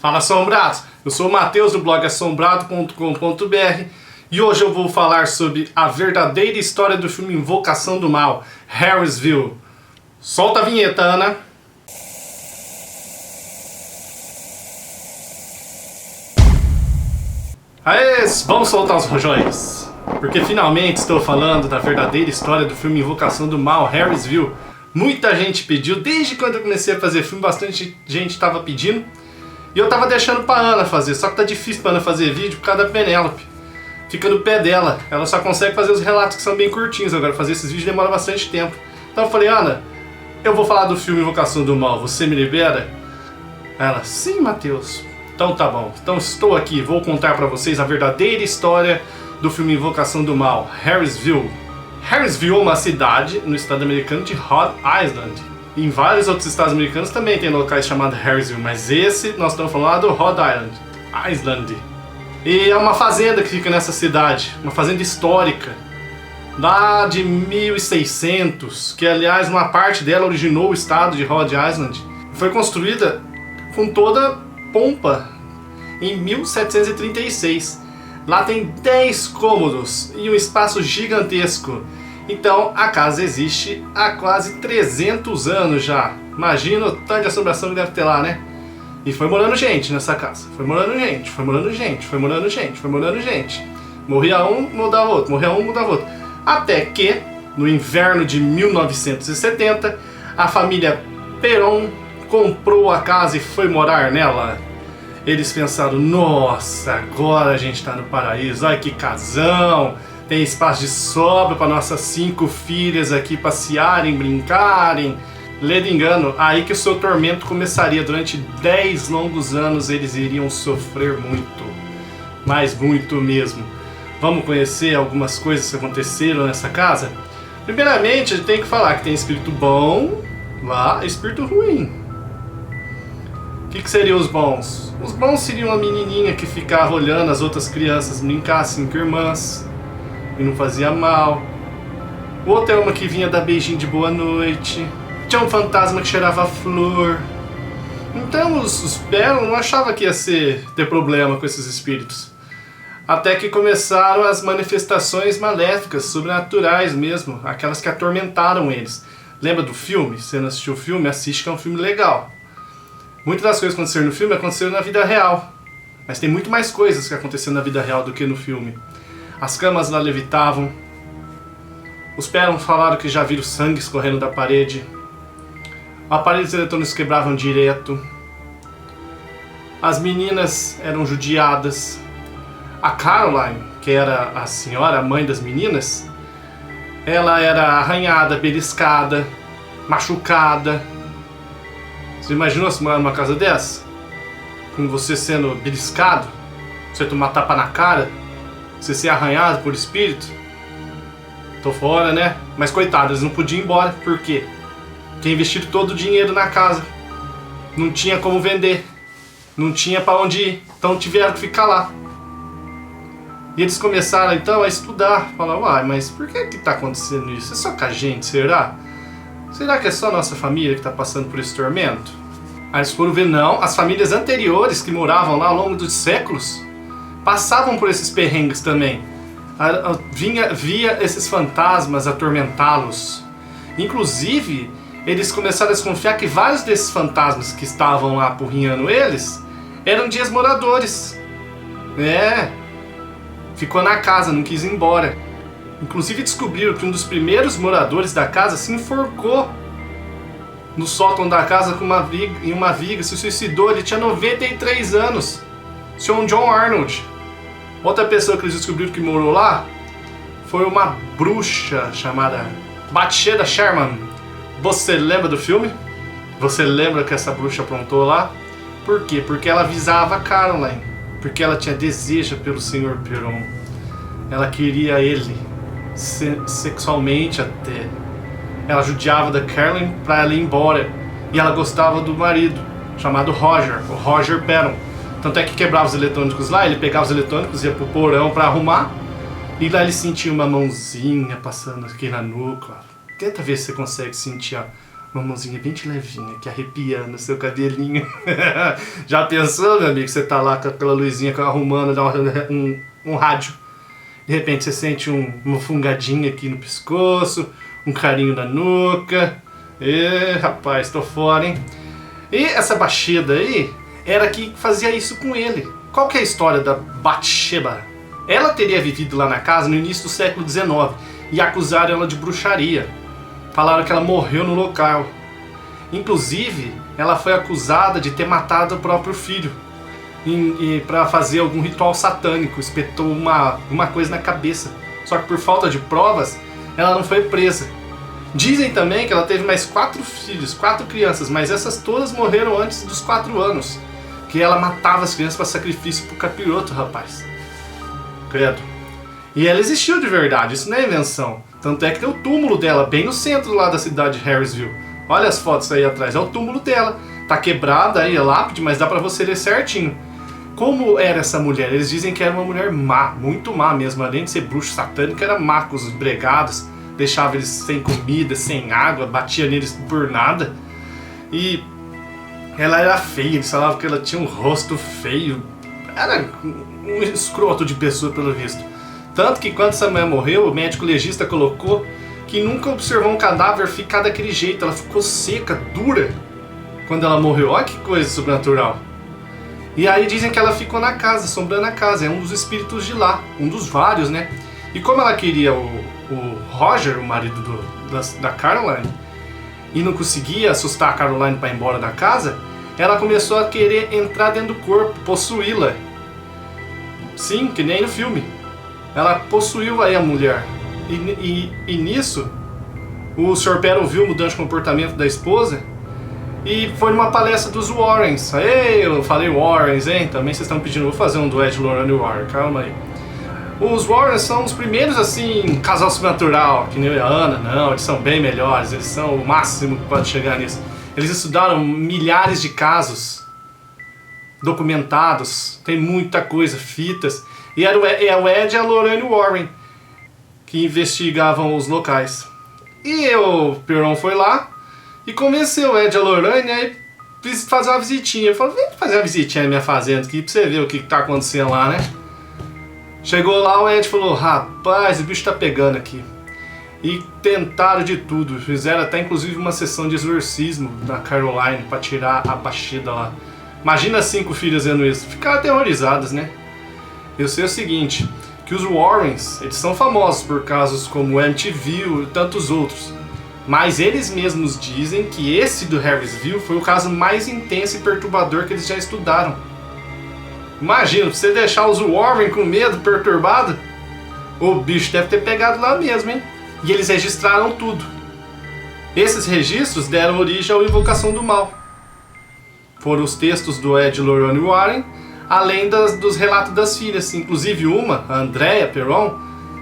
Fala, assombrados! Eu sou o Matheus do blog assombrado.com.br e hoje eu vou falar sobre a verdadeira história do filme Invocação do Mal, Harrisville. Solta a vinheta, Ana! Aê, vamos soltar os rojões! Porque finalmente estou falando da verdadeira história do filme Invocação do Mal, Harrisville. Muita gente pediu, desde quando eu comecei a fazer filme, bastante gente estava pedindo. E eu tava deixando pra Ana fazer, só que tá difícil pra Ana fazer vídeo por causa da Penélope. Fica no pé dela, ela só consegue fazer os relatos que são bem curtinhos, agora fazer esses vídeos demora bastante tempo. Então eu falei, Ana, eu vou falar do filme Invocação do Mal, você me libera? Ela, sim, Matheus. Então tá bom, então estou aqui, vou contar pra vocês a verdadeira história do filme Invocação do Mal, Harrisville. Harrisville é uma cidade no estado americano de Rhode Island. Em vários outros estados americanos também tem locais chamados Harrisville, mas esse nós estamos falando do Rhode Island. E é uma fazenda que fica nessa cidade, uma fazenda histórica, lá de 1600, que aliás uma parte dela originou o estado de Rhode Island. Foi construída com toda pompa em 1736. Lá tem 10 cômodos e um espaço gigantesco. Então a casa existe há quase 300 anos já. Imagina o tanto de assombração que deve ter lá, né? E foi morando gente nessa casa. Foi morando gente, foi morando gente, foi morando gente, foi morando gente. Morria um, mudava outro, morria um, mudava outro. Até que, no inverno de 1970, a família Perron comprou a casa e foi morar nela. Eles pensaram, nossa, agora a gente tá no paraíso, olha que casão. Tem espaço de sobra para nossas 5 filhas aqui passearem, brincarem. Lê de engano, aí que o seu tormento começaria. Durante 10 longos anos eles iriam sofrer muito. Mas muito mesmo. Vamos conhecer algumas coisas que aconteceram nessa casa? Primeiramente, a gente tem que falar que tem espírito bom lá e espírito ruim. O que seriam os bons? Os bons seriam uma menininha que ficava olhando as outras crianças brincar assim com irmãs. E não fazia mal. O outro é uma que vinha dar beijinho de boa noite. Tinha um fantasma que cheirava flor. Então os Perron não achavam que ia ter problema com esses espíritos. Até que começaram as manifestações maléficas, sobrenaturais mesmo, aquelas que atormentaram eles. Lembra do filme? Se você não assistiu o filme, assiste que é um filme legal. Muitas das coisas que aconteceram no filme aconteceram na vida real. Mas tem muito mais coisas que aconteceram na vida real do que no filme. As camas lá levitavam. Os Perron falaram que já viram sangue escorrendo da parede. Aparelhos eletrônicos quebravam direto. As meninas eram judiadas. A Caroline, que era a senhora, a mãe das meninas, ela era arranhada, beliscada, machucada. Você imaginou se morar numa casa dessa? Com você sendo beliscado? Você tomar tapa na cara? Você ser arranhado por espírito? Tô fora, né? Mas coitado, eles não podiam ir embora. Por quê? Tinha investido todo o dinheiro na casa. Não tinha como vender. Não tinha pra onde ir. Então tiveram que ficar lá. E eles começaram então a estudar. Falaram, uai, mas por que tá acontecendo isso? É só com a gente, será? Será que é só a nossa família que tá passando por esse tormento? Aí eles foram ver, não. As famílias anteriores que moravam lá ao longo dos séculos passavam por esses perrengues também. Via esses fantasmas atormentá-los. Inclusive, eles começaram a desconfiar que vários desses fantasmas que estavam lá apurrinhando eles eram de ex-moradores. Ficou na casa, não quis ir embora. Inclusive descobriram que um dos primeiros moradores da casa se enforcou no sótão da casa com uma viga, se suicidou. Ele tinha 93 anos. Sr. John Arnold. Outra pessoa que eles descobriram que morou lá foi uma bruxa chamada Bathsheba Sherman. Você lembra do filme? Você lembra que essa bruxa aprontou lá? Por quê? Porque ela avisava a Caroline. Porque ela tinha desejo pelo Sr. Perron. Ela queria ele sexualmente até. Ela judiava da Caroline para ela ir embora. E ela gostava do marido, chamado Roger, o Roger Perron. Tanto é que quebrava os eletrônicos lá, ele pegava os eletrônicos, ia pro porão pra arrumar. E lá ele sentia uma mãozinha passando aqui na nuca. Tenta ver se você consegue sentir Uma mãozinha bem de levinha, que arrepiando o seu cabelinho. Já pensou, meu amigo? Você tá lá com aquela luzinha arrumando, dá um rádio. De repente você sente uma fungadinha aqui no pescoço, um carinho na nuca. Rapaz, tô fora, hein? E essa Bathsheba aí era que fazia isso com ele. Qual que é a história da Bathsheba? Ela teria vivido lá na casa no início do século XIX e acusaram ela de bruxaria. Falaram que ela morreu no local. Inclusive, ela foi acusada de ter matado o próprio filho para fazer algum ritual satânico. Espetou uma coisa na cabeça. Só que por falta de provas, ela não foi presa. Dizem também que ela teve mais 4 filhos, 4 crianças, mas essas todas morreram antes dos 4 anos. Que ela matava as crianças para sacrifício pro capiroto, rapaz. Credo. E ela existiu de verdade, isso não é invenção. Tanto é que tem o túmulo dela bem no centro lá da cidade de Harrisville. Olha as fotos aí atrás, é o túmulo dela. Tá quebrada aí a lápide, mas dá pra você ler certinho. Como era essa mulher? Eles dizem que era uma mulher má, muito má mesmo. Além de ser bruxa satânica, era má com os empregados. Deixava eles sem comida, sem água, batia neles por nada. E ela era feia, eles falavam que ela tinha um rosto feio. Era um escroto de pessoa, pelo visto. Tanto que quando essa mulher morreu, o médico legista colocou que nunca observou um cadáver ficar daquele jeito. Ela ficou seca, dura, quando ela morreu. Olha que coisa sobrenatural. E aí dizem que ela ficou na casa, assombrando a casa. É um dos espíritos de lá, um dos vários, né? E como ela queria o Roger, o marido da Caroline, e não conseguia assustar a Caroline para ir embora da casa, ela começou a querer entrar dentro do corpo, possuí-la. Sim, que nem no filme. Ela possuiu aí a mulher. E nisso, o Sr. Perron viu a mudança de comportamento da esposa e foi numa palestra dos Warrens. Ei, eu falei Warrens, hein? Também vocês estão pedindo, vou fazer um duet de Lorraine Warren, calma aí. Os Warrens são os primeiros, assim, casal sobrenatural, que nem a Ana, não, eles são bem melhores, eles são o máximo que pode chegar nisso. Eles estudaram milhares de casos documentados, tem muita coisa, fitas. E era o Ed e a Lorraine Warren que investigavam os locais. E o Perron foi lá e convenceu o Ed e a Lorraine a fazer uma visitinha. Ele falou, vem fazer uma visitinha na minha fazenda aqui pra você ver o que tá acontecendo lá, né? Chegou lá, o Ed falou, rapaz, o bicho tá pegando aqui. E tentaram de tudo, fizeram até inclusive uma sessão de exorcismo na Caroline pra tirar a Bathsheba lá. Imagina 5 filhas vendo isso, ficaram aterrorizadas, né? Eu sei o seguinte, que os Warrens, eles são famosos por casos como o MTV e tantos outros. Mas eles mesmos dizem que esse do Harrisville foi o caso mais intenso e perturbador que eles já estudaram. Imagina, você deixar os Warren com medo, perturbado, o bicho deve ter pegado lá mesmo, hein? E eles registraram tudo. Esses registros deram origem à Invocação do Mal. Foram os textos do Ed e Lorraine Warren, além dos relatos das filhas. Inclusive a Andrea Perron,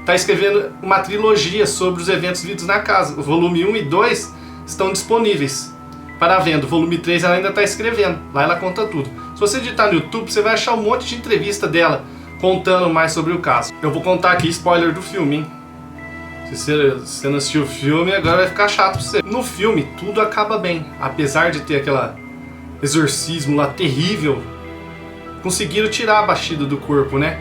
está escrevendo uma trilogia sobre os eventos vividos na casa. O volume 1 e 2 estão disponíveis para venda. O volume 3 ela ainda está escrevendo. Lá ela conta tudo. Se você digitar no YouTube, você vai achar um monte de entrevista dela contando mais sobre o caso. Eu vou contar aqui spoiler do filme, hein? Se você não assistiu o filme, agora vai ficar chato pra você. No filme, tudo acaba bem. Apesar de ter aquele exorcismo lá terrível, conseguiram tirar a Bathsheba do corpo, né?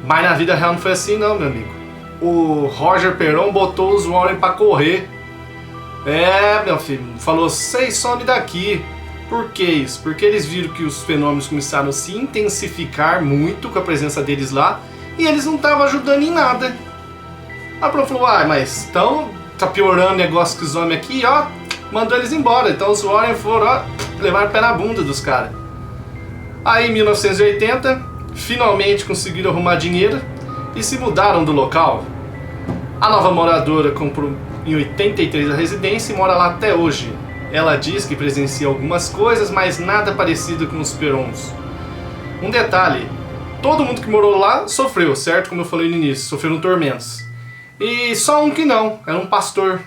Mas na vida real não foi assim não, meu amigo. O Roger Perron botou os Warren pra correr. Meu filho, falou, vocês some daqui. Por que isso? Porque eles viram que os fenômenos começaram a se intensificar muito com a presença deles lá e eles não estavam ajudando em nada. A Pro falou, mas então tá piorando o negócio com os homens aqui, ó, mandou eles embora. Então os Warren foram, ó, levaram o pé na bunda dos caras. Aí em 1980, finalmente conseguiram arrumar dinheiro e se mudaram do local. A nova moradora comprou em 83 a residência e mora lá até hoje. Ela diz que presencia algumas coisas, mas nada parecido com os Perrons. Um detalhe, todo mundo que morou lá sofreu, certo? Como eu falei no início, sofreram tormentos. E só um que não, era um pastor.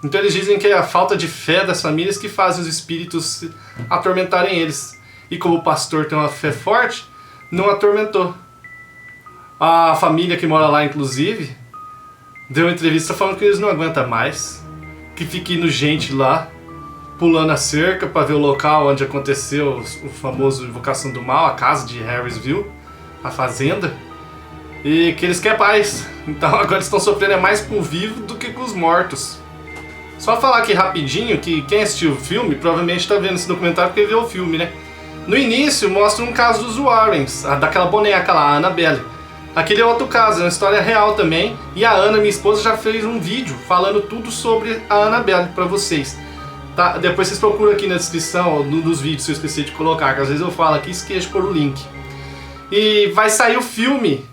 Então eles dizem que é a falta de fé das famílias que faz os espíritos atormentarem eles. E como o pastor tem uma fé forte, não atormentou. A família que mora lá, inclusive, deu uma entrevista falando que eles não aguentam mais, que fica indo gente lá pulando a cerca para ver o local onde aconteceu o famoso Invocação do Mal, a casa de Harrisville, a fazenda, e que eles querem paz. Então agora eles estão sofrendo mais com o vivo do que com os mortos. Só falar aqui rapidinho que quem assistiu o filme provavelmente está vendo esse documentário porque viu o filme, né? No início mostra um caso dos Warrens, daquela boneca lá, a Annabelle. Aquele é outro caso, é uma história real também. E a Ana, minha esposa, já fez um vídeo falando tudo sobre a Annabelle para vocês. Tá? Depois vocês procuram aqui na descrição dos vídeos, se eu esqueci de colocar, que às vezes eu falo aqui e esqueço de pôr o link. E vai sair o filme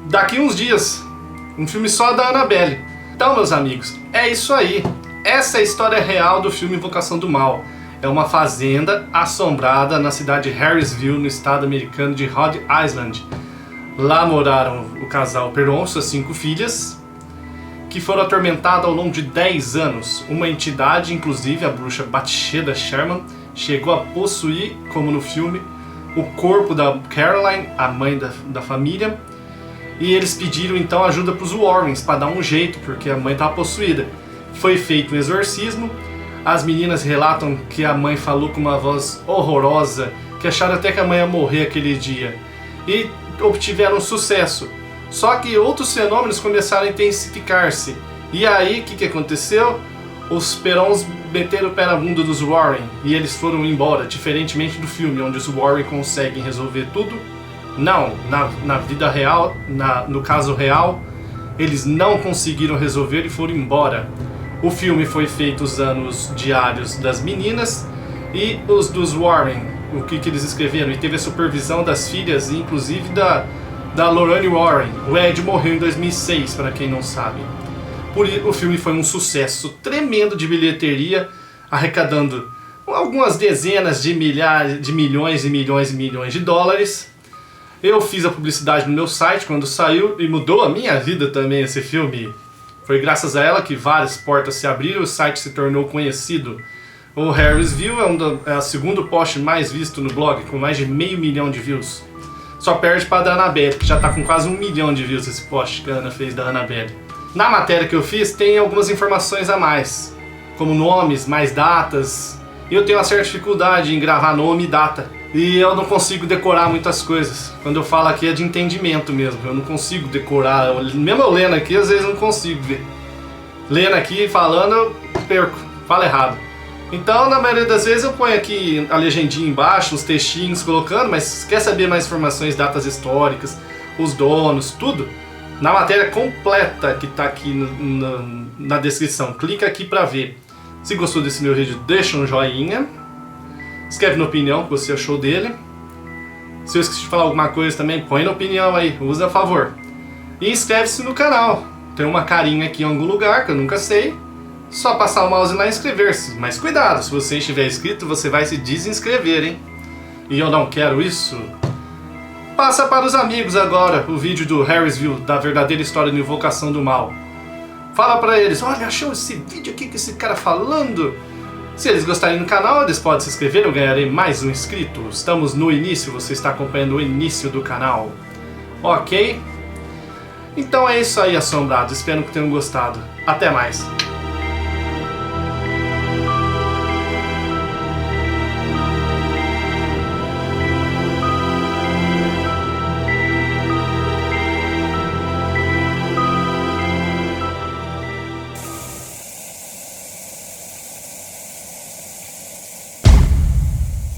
daqui uns dias, um filme só da Annabelle. Então, meus amigos, é isso aí. Essa é a história real do filme Invocação do Mal. É uma fazenda assombrada na cidade de Harrisville, no estado americano de Rhode Island. Lá moraram o casal Perron, suas 5 filhas, que foram atormentadas ao longo de 10 anos. Uma entidade, inclusive a bruxa Bathsheba Sherman, chegou a possuir, como no filme, o corpo da Caroline, a mãe da família. E eles pediram então ajuda para os Warrens, para dar um jeito, porque a mãe estava possuída. Foi feito um exorcismo. As meninas relatam que a mãe falou com uma voz horrorosa, que acharam até que a mãe ia morrer aquele dia. E obtiveram sucesso. Só que outros fenômenos começaram a intensificar-se. E aí, o que aconteceu? Os Perrons meteram o pé na bunda dos Warren e eles foram embora, diferentemente do filme, onde os Warren conseguem resolver tudo. Não, na vida real, no caso real, eles não conseguiram resolver e foram embora. O filme foi feito usando os diários das meninas e os dos Warren, o que eles escreveram, e teve a supervisão das filhas, inclusive da Lorraine Warren. O Ed morreu em 2006, para quem não sabe. O filme foi um sucesso tremendo de bilheteria, arrecadando algumas dezenas de milhares, de milhões e milhões e milhões de dólares. Eu fiz a publicidade no meu site quando saiu e mudou a minha vida também esse filme. Foi graças a ela que várias portas se abriram e o site se tornou conhecido. O Harrisville é o segundo post mais visto no blog, com mais de 500 mil de views. Só perde para a da Annabelle, que já está com quase 1 milhão de views esse post que a Ana fez da Annabelle. Na matéria que eu fiz tem algumas informações a mais, como nomes, mais datas. E eu tenho uma certa dificuldade em gravar nome e data. E eu não consigo decorar muitas coisas. Quando eu falo aqui é de entendimento mesmo. Eu não consigo decorar. Mesmo eu lendo aqui, às vezes eu não consigo ver. Lendo aqui e falando, eu perco. Falo errado. Então, na maioria das vezes eu ponho aqui a legendinha embaixo, os textinhos colocando, mas se quer saber mais informações, datas históricas, os donos, tudo, na matéria completa que está aqui na descrição. Clica aqui para ver. Se gostou desse meu vídeo, deixa um joinha. Escreve na opinião o que você achou dele. Se eu esqueci de falar alguma coisa também, põe na opinião aí, usa a favor. E inscreve-se no canal. Tem uma carinha aqui em algum lugar que eu nunca sei. Só passar o mouse lá e inscrever-se. Mas cuidado, se você estiver inscrito, você vai se desinscrever, hein? E eu não quero isso. Passa para os amigos agora o vídeo do Harrisville, da verdadeira história da Invocação do Mal. Fala para eles, olha, achou esse vídeo aqui que esse cara falando? Se eles gostarem do canal, eles podem se inscrever, eu ganharei mais um inscrito. Estamos no início, você está acompanhando o início do canal. Ok? Então é isso aí, assombrados. Espero que tenham gostado. Até mais.